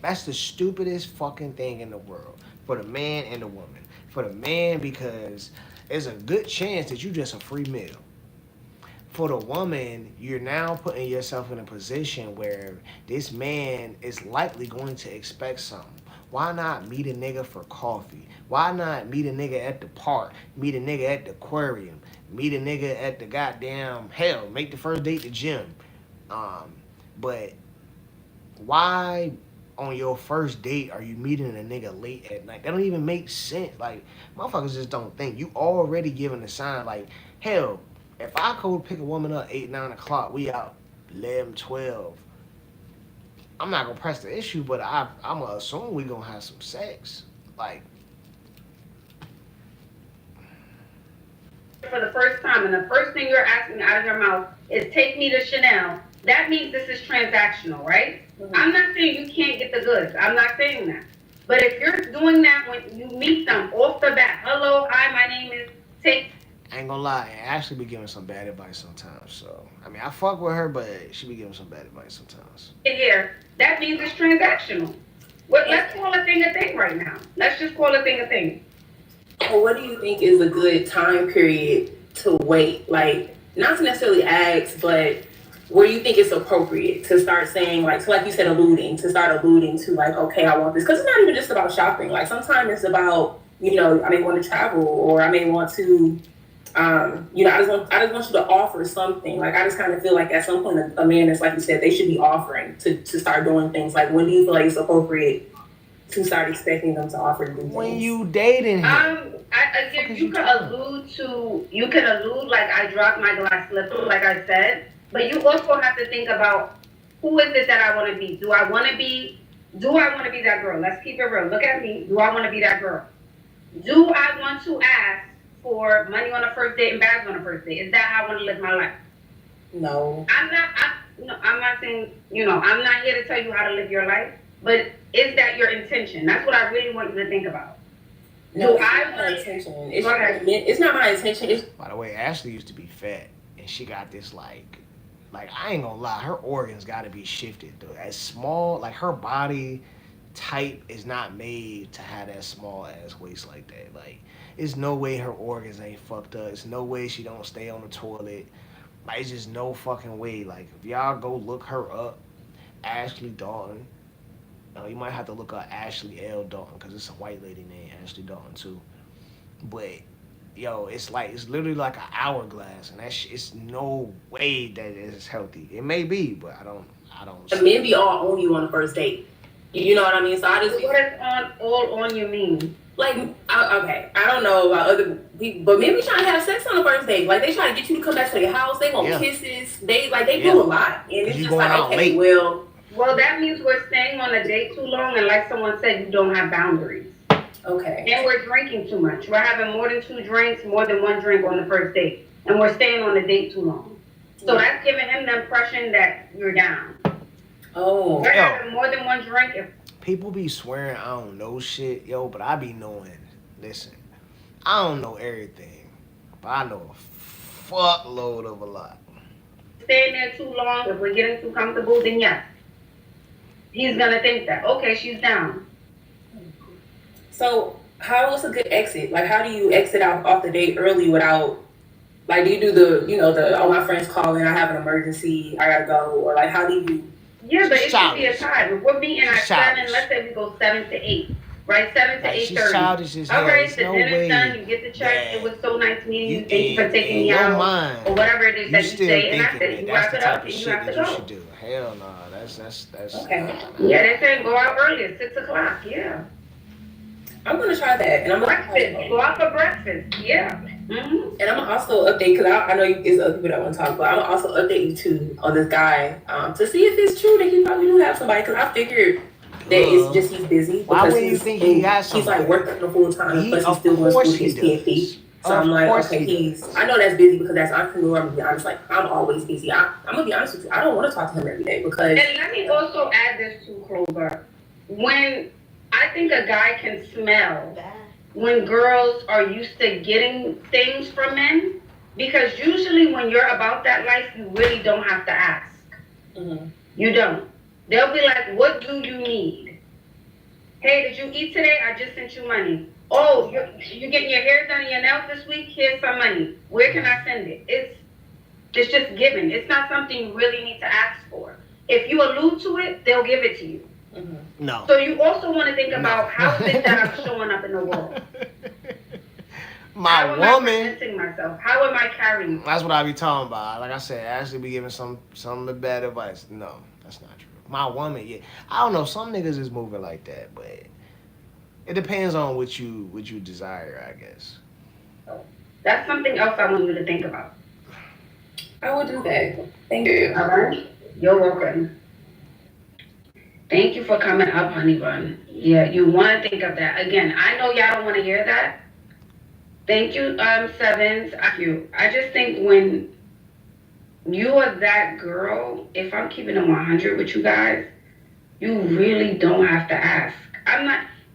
That's the stupidest fucking thing in the world. For the man and the woman. For the man, because there's a good chance that you just a free meal. For the woman, you're now putting yourself in a position where this man is likely going to expect something. Why not meet a nigga for coffee? Why not meet a nigga at the park? Meet a nigga at the aquarium? Meet a nigga at the goddamn, hell, make the first date the gym. But why on your first date are you meeting a nigga late at night? That don't even make sense. Like, motherfuckers just don't think. You already giving a sign. Like, hell, if I go pick a woman up 8, 9 o'clock, we out 11, 12. I'm not gonna press the issue, but I'm gonna assume we gonna have some sex. Like, for the first time, and the first thing you're asking out of your mouth is take me to Chanel. That means this is transactional, right? Mm-hmm. I'm not saying you can't get the goods. I'm not saying that. But if you're doing that when you meet them off the bat, hello, hi, my name is take. I ain't gonna lie, Ashley be giving some bad advice sometimes. So, I mean, I fuck with her, but she be giving some bad advice sometimes. Here, that means it's transactional. Well, let's call a thing right now. Let's just call a thing. Well, what do you think is a good time period to wait? Like, not to necessarily ask, but where you think it's appropriate to start saying, like, so like you said, to start alluding to, like, okay, I want this. Because it's not even just about shopping. Like, sometimes it's about, I may want to travel, or I may want to, I just want you to offer something. Like, I just kind of feel like at some point, a man is, like you said, they should be offering to start doing things. Like, when do you feel like it's appropriate to start expecting them to offer to do things? When you dating him. You could allude like I dropped my glass slipper, like I said, but you also have to think about who is it that I want to be. Do I want to be that girl? Let's keep it real. Look at me. Do I want to be that girl? Do I want to ask for money on a first date and bags on a first date? Is that how I want to live my life? No. I'm not saying, I'm not here to tell you how to live your life, but is that your intention? That's what I really want you to think about. No, it's not my intention. It's not my intention. By the way, Ashley used to be fat, and she got this like I ain't gonna lie, her organs got to be shifted though. As small, like her body type is not made to have that small ass waist like that. Like, there's no way her organs ain't fucked up. There's no way she don't stay on the toilet. Like, it's just no fucking way. Like, if y'all go look her up, Ashley Dalton. You might have to look up Ashley L. Dalton because it's a white lady named Ashley Dalton too. But it's literally like an hourglass, and it's no way that it's healthy. It may be, but I don't. The men be all on you on the first date. You know what I mean? So I just. What does all on you mean? Like, okay, I don't know about other people, but men be trying to have sex on the first date. Like, they try to get you to come back to their house. They want kisses. They do a lot, and it's just like, okay, Well, that means we're staying on a date too long, and like someone said, you don't have boundaries. Okay. And we're drinking too much. We're having more than 2 drinks, more than 1 drink on the first date, and we're staying on the date too long. So that's giving him the impression that you're down. Oh. We're having more than 1 drink. People be swearing I don't know shit, but I be knowing. Listen, I don't know everything, but I know a fuckload of a lot. Staying there too long, if we're getting too comfortable, then yes. He's gonna think that, okay, she's down. So what's a good exit? Like, how do you exit off the date early without, like, do you do the oh, my friend's calling, I have an emergency, I gotta go, or like, how do you? Yeah, but it should be a time. If we're meeting at 7, let's say we go 7 to 8, right? 7 to 8:30. All right, the dinner's done, you get the check, it was so nice meeting you, thank you for taking me out, or whatever it is that you say, and that's it. You wrap it up and you have to go. Hell no, that's okay. Yeah, they say go out early at 6 o'clock. Yeah. I'm gonna try that, and I'm gonna go out for breakfast. Yeah. Mm-hmm. And I'm gonna also update because I know it's other people that want to talk, but I'm gonna also update you too on this guy to see if it's true that he probably do have somebody. Because I figured that it's just he's busy. Why would you think he has somebody? He's like working the full time, but he's still going to school his PhD. So I'm like, okay, I know that's busy because that's entrepreneur. I'm gonna be honest, like I'm always busy. I'm gonna be honest with you. I don't want to talk to him every day because. And let me also add this to Clover. When I think a guy can smell when girls are used to getting things from men, because usually when you're about that life, you really don't have to ask. Mm-hmm. You don't. They'll be like, what do you need? Hey, did you eat today? I just sent you money. Oh, you're getting your hair done and your nails this week? Here's some money. Where can I send it? It's just given. It's not something you really need to ask for. If you allude to it, they'll give it to you. Mm-hmm. No. So you also want to think about how is it that I'm showing up in the world? How am I presenting myself? How am I carrying? That's what I be talking about. Like I said, Ashley be giving some of the bad advice. No, that's not true. My woman, yeah. I don't know. Some niggas is moving like that, but it depends on what you desire, I guess. That's something else I want you to think about. I will do that. Thank you. All right. You're welcome. Thank you for coming up, honey bun. Yeah, you want to think of that. Again, I know y'all don't want to hear that. Thank you, Sevens. I just think when you are that girl, if I'm keeping it 100 with you guys, you really don't have to ask.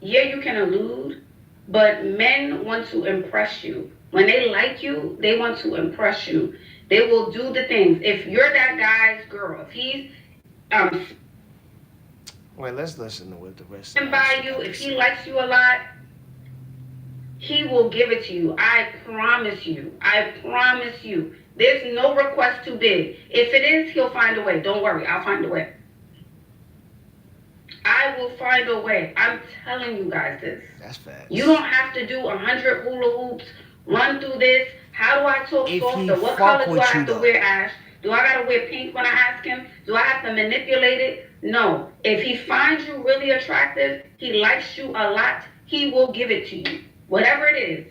You can allude, but men want to impress you. When they like you, they want to impress you. They will do the things. If you're that guy's girl, if he's Wait, let's listen to what the rest And of by you, if he likes you a lot, he will give it to you. I promise you. I promise you. There's no request too big. If it is, he'll find a way. Don't worry, I'll find a way. I will find a way. I'm telling you guys this. That's facts. You don't have to do 100 hula hoops, run through this. How do I talk softer? What color do I have to wear, Ash? Do I gotta wear pink when I ask him? Do I have to manipulate it? No. If he finds you really attractive, he likes you a lot, he will give it to you. Whatever it is.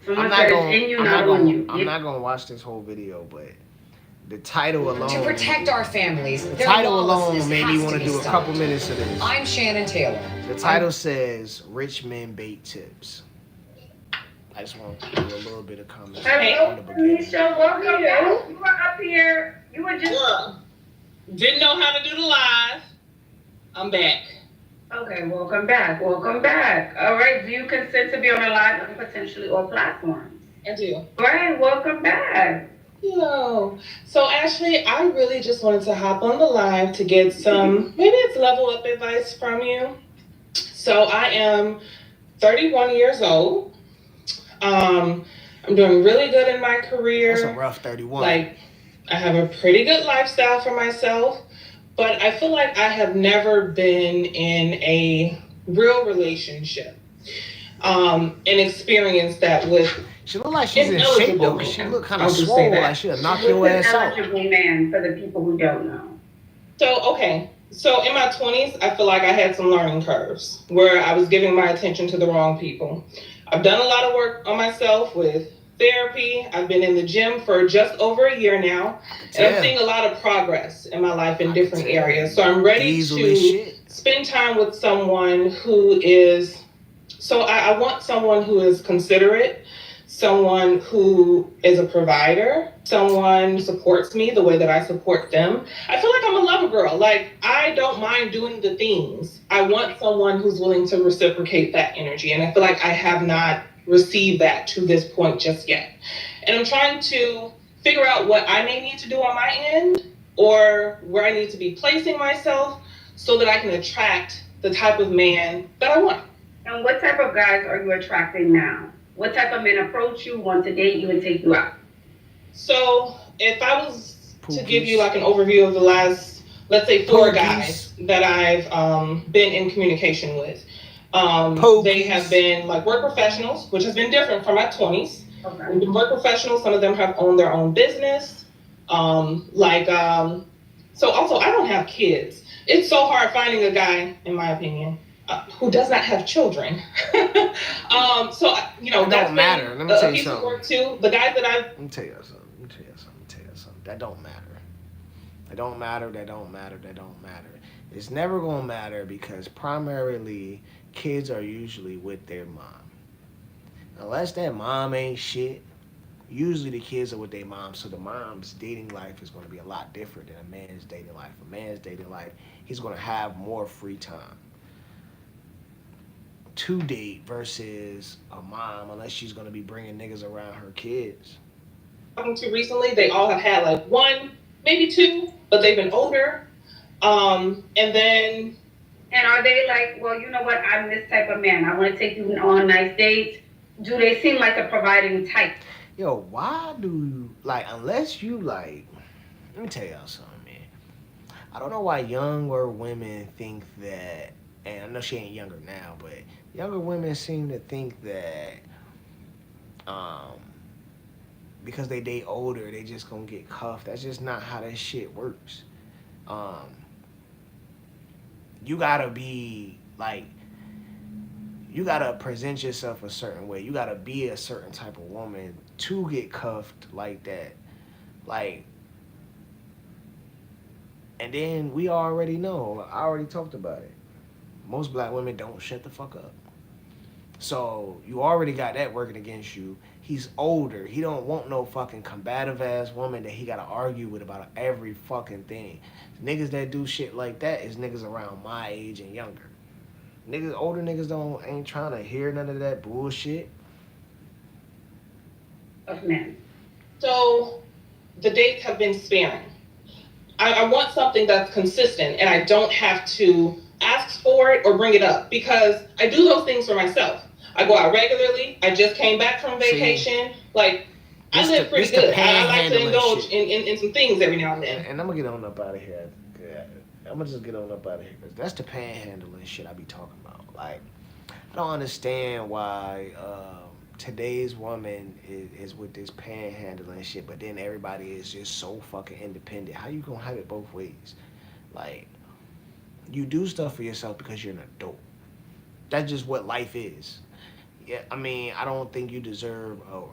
Someone says in you, not on you. I'm not gonna watch this whole video, but the title alone. To protect our families. The title alone made me want to do a couple minutes of this. I'm Shannon Taylor. The title says "Rich Men Bait Tips." I just want to do a little bit of comment. Hello, Tanisha. Welcome back. You were up here. You were just. Didn't know how to do the live. I'm back. Okay, welcome back. Welcome back. All right. Do you consent to be on a live and potentially all platforms? I do. All right. Welcome back. Yo. So Ashley, I really just wanted to hop on the live to get some, maybe it's level up advice from you. So I am 31 years old. I'm doing really good in my career. That's a rough 31. Like, I have a pretty good lifestyle for myself, but I feel like I have never been in a real relationship, and experienced that with. She look like she's in shape though. She look kind of swole, like she'll knock your ass out. Eligible man for the people who don't know. So in my 20s, I feel like I had some learning curves where I was giving my attention to the wrong people. I've done a lot of work on myself with therapy. I've been in the gym for just over a year now, and I'm seeing a lot of progress in my life in different areas. So I'm ready to spend time with someone who is, I want someone who is considerate, someone who is a provider, someone supports me the way that I support them. I feel like I'm a lover girl. Like, I don't mind doing the things. I want someone who's willing to reciprocate that energy. And I feel like I have not received that to this point just yet. And I'm trying to figure out what I may need to do on my end or where I need to be placing myself so that I can attract the type of man that I want. And what type of guys are you attracting now? What type of men approach you, want to date you, and take you out? So if I was to give you like an overview of the last, let's say 4 guys that I've been in communication with, they have been like work professionals, which has been different from my 20s. Okay. Work professionals, some of them have owned their own business. So also I don't have kids. It's so hard finding a guy, in my opinion, who does not have children. It don't matter. Let me tell you something. Work too. The guys that I've. Let me tell you something. That don't matter. That don't matter. It's never gonna matter because primarily kids are usually with their mom. Unless that mom ain't shit, usually the kids are with their mom. So the mom's dating life is gonna be a lot different than a man's dating life. A man's dating life, he's gonna have more free time to date versus a mom, unless she's going to be bringing niggas around her kids. Talking to recently, they all have had like 1, maybe 2, but they've been older. And are they like, well, you know what, I'm this type of man, I want to take you on nice dates? Do they seem like a providing type? Yo, why do you, like, unless you like, let me tell y'all something, man. I don't know why younger women think that, and I know she ain't younger now, but younger women seem to think that because they date older, they just gonna get cuffed. That's just not how that shit works. You gotta be like, you gotta present yourself a certain way. You gotta be a certain type of woman to get cuffed like that. Like, and then we already know, I already talked about it. Most black women don't shut the fuck up. So you already got that working against you. He's older. He don't want no fucking combative ass woman that he gotta argue with about every fucking thing. Niggas that do shit like that is niggas around my age and younger. Older niggas ain't trying to hear none of that bullshit. Okay. So the dates have been sparing. I want something that's consistent, and I don't have to asks for it or bring it up, because I do those things for myself. I go out regularly. I just came back from vacation. Like, I live pretty good. I like to indulge in some things every now and then. And I'm gonna get on up out of here. I'm gonna just get on up out of here, because that's the panhandling shit I be talking about. Like, I don't understand why today's woman is with this panhandling shit, but then everybody is just so fucking independent. How you gonna have it both ways? Like, you do stuff for yourself because you're an adult. That's just what life is. Yeah, I mean, I don't think you deserve a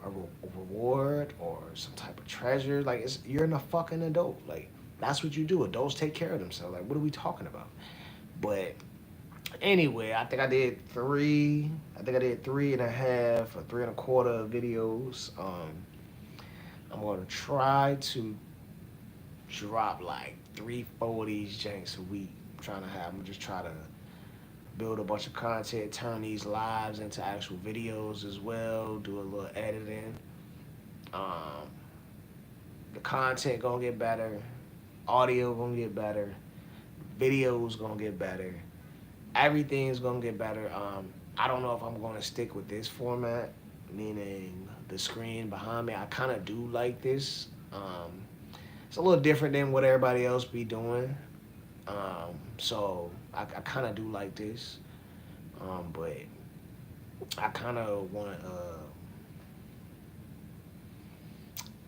reward or some type of treasure. Like, you're a fucking adult. Like, that's what you do. Adults take care of themselves. Like, what are we talking about? But anyway, I think I did three. I think I did 3.5 or 3.25 videos. I'm gonna try to drop like 3-4 of these janks a week. I'm gonna just try to build a bunch of content, turn these lives into actual videos as well, do a little editing. The content gonna get better, audio gonna get better, videos gonna get better, everything's gonna get better. I don't know if I'm gonna stick with this format, meaning the screen behind me. I kind of do like this. It's a little different than what everybody else be doing. So I kind of do like this, but I kind of want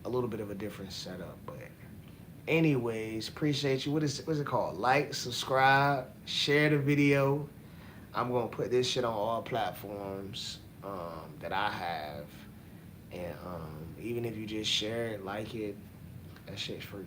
a little bit of a different setup. But anyways, appreciate you. What's it called? Like, subscribe, share the video. I'm gonna put this shit on all platforms that I have, and even if you just share it, like it, that shit's free.